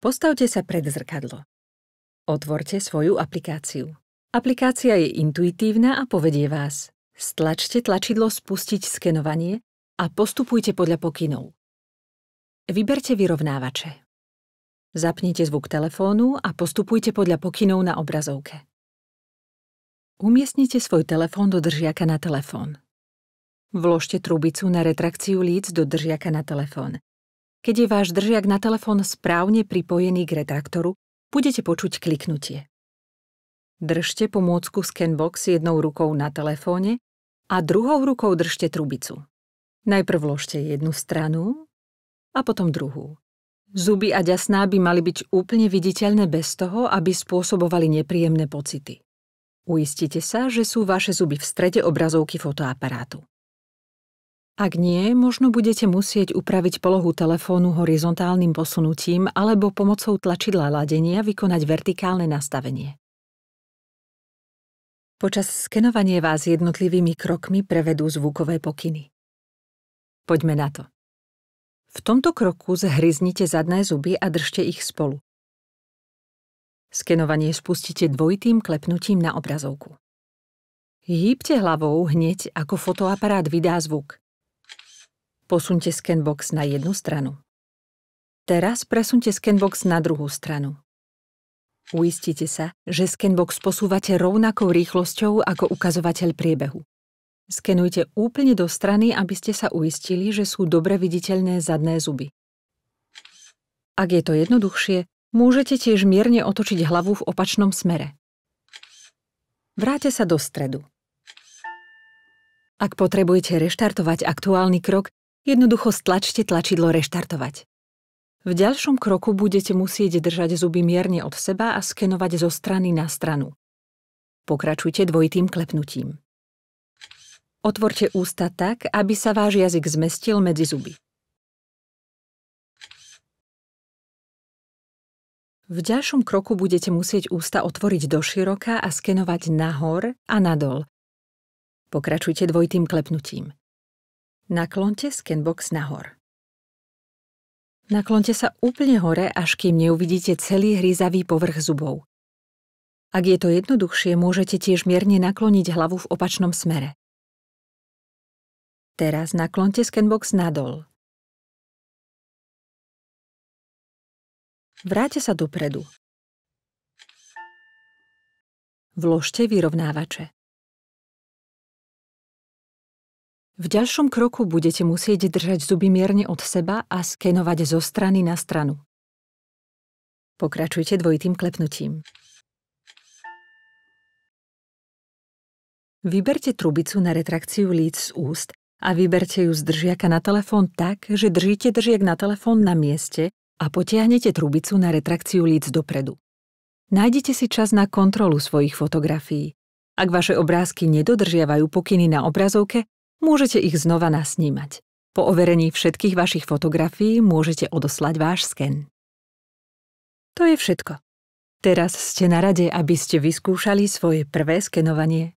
Postavte sa pred zrkadlo. Otvorte svoju aplikáciu. Aplikácia je intuitívna a povedie vás. Stlačte tlačidlo Spustiť skenovanie a postupujte podľa pokynov. Vyberte vyrovnávače. Zapnite zvuk telefónu a postupujte podľa pokynov na obrazovke. Umiestnite svoj telefón do držiaka na telefón. Vložte trubicu na retrakciu líc do držiaka na telefón. Keď je váš držiak na telefón správne pripojený k retraktoru, budete počuť kliknutie. Držte pomôcku Scanbox jednou rukou na telefóne a druhou rukou držte trubicu. Najprv vložte jednu stranu a potom druhú. Zuby a ďasná by mali byť úplne viditeľné bez toho, aby spôsobovali nepríjemné pocity. Uistite sa, že sú vaše zuby v strede obrazovky fotoaparátu. Ak nie, možno budete musieť upraviť polohu telefónu horizontálnym posunutím alebo pomocou tlačidla ladenia vykonať vertikálne nastavenie. Počas skenovania vás jednotlivými krokmi prevedú zvukové pokyny. Poďme na to. V tomto kroku zhryznite zadné zuby a držte ich spolu. Skenovanie spustíte dvojitým klepnutím na obrazovku. Hýbte hlavou hneď, ako fotoaparát vydá zvuk. Posuňte Scanbox na jednu stranu. Teraz presuňte Scanbox na druhú stranu. Uistite sa, že Scanbox posúvate rovnakou rýchlosťou ako ukazovateľ priebehu. Skenujte úplne do strany, aby ste sa uistili, že sú dobre viditeľné zadné zuby. Ak je to jednoduchšie, môžete tiež mierne otočiť hlavu v opačnom smere. Vráťte sa do stredu. Ak potrebujete reštartovať aktuálny krok, jednoducho stlačte tlačidlo Reštartovať. V ďalšom kroku budete musieť držať zuby mierne od seba a skenovať zo strany na stranu. Pokračujte dvojitým klepnutím. Otvorte ústa tak, aby sa váš jazyk zmestil medzi zuby. V ďalšom kroku budete musieť ústa otvoriť doširoka a skenovať nahor a nadol. Pokračujte dvojitým klepnutím. Naklonte Scanbox nahor. Naklonte sa úplne hore, až kým neuvidíte celý hryzavý povrch zubov. Ak je to jednoduchšie, môžete tiež mierne nakloniť hlavu v opačnom smere. Teraz naklonte Scanbox nadol. Vráťte sa dopredu. Vložte vyrovnávače. V ďalšom kroku budete musieť držať zuby mierne od seba a skenovať zo strany na stranu. Pokračujte dvojitým klepnutím. Vyberte trubicu na retrakciu líc z úst a vyberte ju z držiaka na telefón tak, že držíte držiak na telefón na mieste a potiahnete trubicu na retrakciu líc dopredu. Nájdite si čas na kontrolu svojich fotografií. Ak vaše obrázky nedodržiavajú pokyny na obrazovke, môžete ich znova nasnímať. Po overení všetkých vašich fotografií môžete odoslať váš sken. To je všetko. Teraz ste na rade, aby ste vyskúšali svoje prvé skenovanie.